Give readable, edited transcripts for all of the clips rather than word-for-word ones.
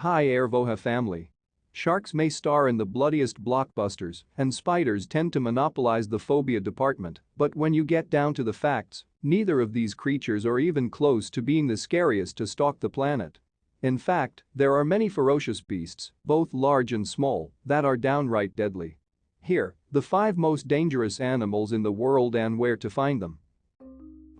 Hi Airvoha family. Sharks may star in the bloodiest blockbusters, and spiders tend to monopolize the phobia department, but when you get down to the facts, neither of these creatures are even close to being the scariest to stalk the planet. In fact, there are many ferocious beasts, both large and small, that are downright deadly. Here, the 5 most dangerous animals in the world and where to find them.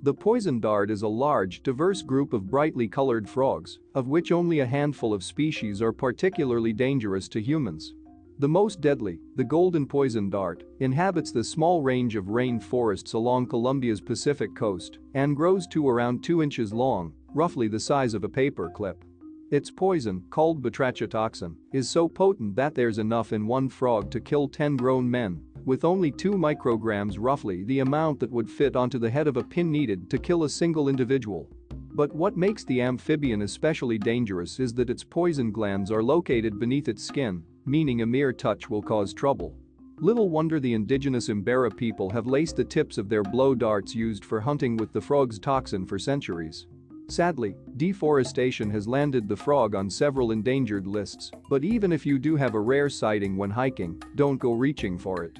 The poison dart is a large, diverse group of brightly colored frogs, of which only a handful of species are particularly dangerous to humans. The most deadly, the golden poison dart, inhabits the small range of rain forests along Colombia's Pacific coast and grows to around 2 inches long, roughly the size of a paper clip. Its poison, called batrachotoxin, is so potent that there's enough in one frog to kill 10 grown men, with only 2 micrograms, roughly the amount that would fit onto the head of a pin needed to kill a single individual. But what makes the amphibian especially dangerous is that its poison glands are located beneath its skin, meaning a mere touch will cause trouble. Little wonder the indigenous Imbera people have laced the tips of their blow darts used for hunting with the frog's toxin for centuries. Sadly, deforestation has landed the frog on several endangered lists, but even if you do have a rare sighting when hiking, don't go reaching for it.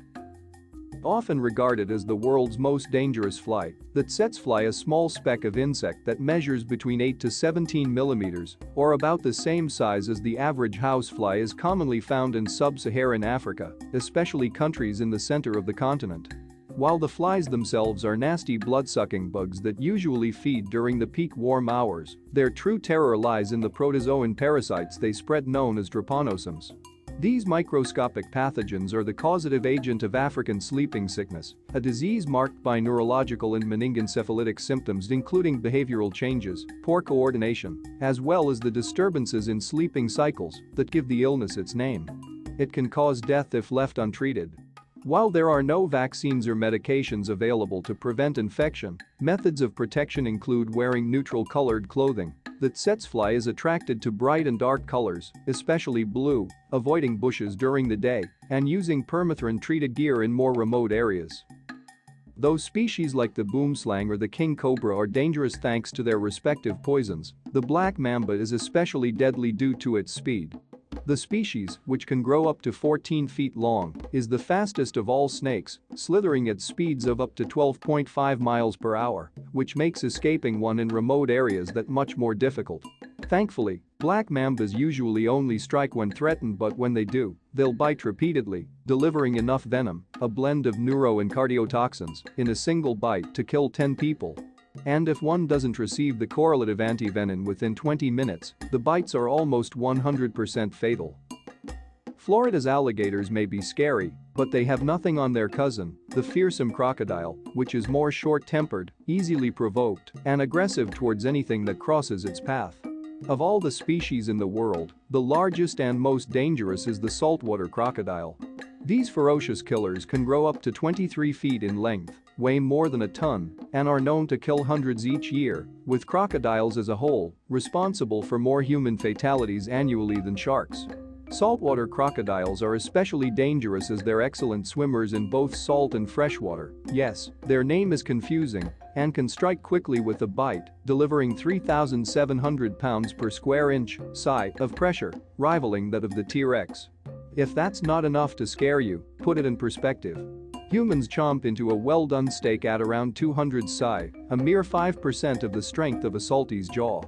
Often regarded as the world's most dangerous fly, the tsetsefly, a small speck of insect that measures between 8 to 17 millimeters, or about the same size as the average housefly, is commonly found in sub-Saharan Africa, especially countries in the center of the continent. While the flies themselves are nasty blood-sucking bugs that usually feed during the peak warm hours, their true terror lies in the protozoan parasites they spread known as trypanosomes. These microscopic pathogens are the causative agent of African sleeping sickness, a disease marked by neurological and meningoencephalitic symptoms including behavioral changes, poor coordination, as well as the disturbances in sleeping cycles that give the illness its name. It can cause death if left untreated. While there are no vaccines or medications available to prevent infection, methods of protection include wearing neutral-colored clothing. The tsetsefly is attracted to bright and dark colors, especially blue, avoiding bushes during the day, and using permethrin-treated gear in more remote areas. Though species like the boomslang or the king cobra are dangerous thanks to their respective poisons, the black mamba is especially deadly due to its speed. The species, which can grow up to 14 feet long, is the fastest of all snakes, slithering at speeds of up to 12.5 miles per hour, which makes escaping one in remote areas that much more difficult. Thankfully, black mambas usually only strike when threatened, but when they do, they'll bite repeatedly, delivering enough venom, a blend of neuro and cardiotoxins, in a single bite to kill 10 people. And if one doesn't receive the correlative antivenin within 20 minutes, the bites are almost 100% fatal. Florida's alligators may be scary, but they have nothing on their cousin, the fearsome crocodile, which is more short-tempered, easily provoked, and aggressive towards anything that crosses its path. Of all the species in the world, the largest and most dangerous is the saltwater crocodile. These ferocious killers can grow up to 23 feet in length, weigh more than a ton, and are known to kill hundreds each year, with crocodiles as a whole responsible for more human fatalities annually than sharks. Saltwater crocodiles are especially dangerous as they're excellent swimmers in both salt and freshwater. Yes, their name is confusing, and can strike quickly with a bite, delivering 3,700 pounds per square inch of pressure, rivaling that of the T-Rex. If that's not enough to scare you, put it in perspective. Humans chomp into a well-done steak at around 200 psi, a mere 5% of the strength of a saltie's jaw.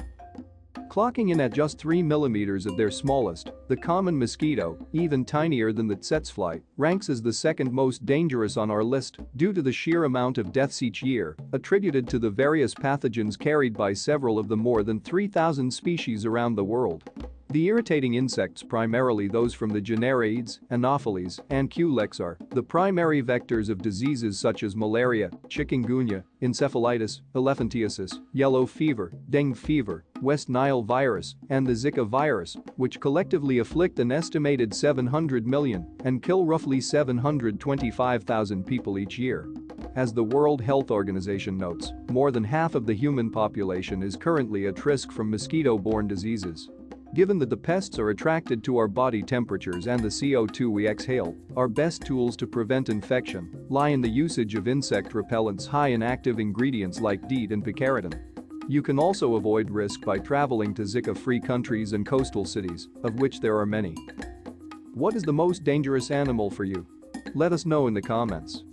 Clocking in at just 3 millimeters at their smallest, the common mosquito, even tinier than the tsetsefly, ranks as the second most dangerous on our list due to the sheer amount of deaths each year attributed to the various pathogens carried by several of the more than 3,000 species around the world. The irritating insects, primarily those from the genera Aedes, Anopheles, and Culex, are the primary vectors of diseases such as malaria, chikungunya, encephalitis, elephantiasis, yellow fever, dengue fever, West Nile virus, and the Zika virus, which collectively afflict an estimated 700 million and kill roughly 725,000 people each year. As the World Health Organization notes, more than half of the human population is currently at risk from mosquito-borne diseases. Given that the pests are attracted to our body temperatures and the CO2 we exhale, our best tools to prevent infection lie in the usage of insect repellents high in active ingredients like DEET and picaridin. You can also avoid risk by traveling to Zika-free countries and coastal cities, of which there are many. What is the most dangerous animal for you? Let us know in the comments.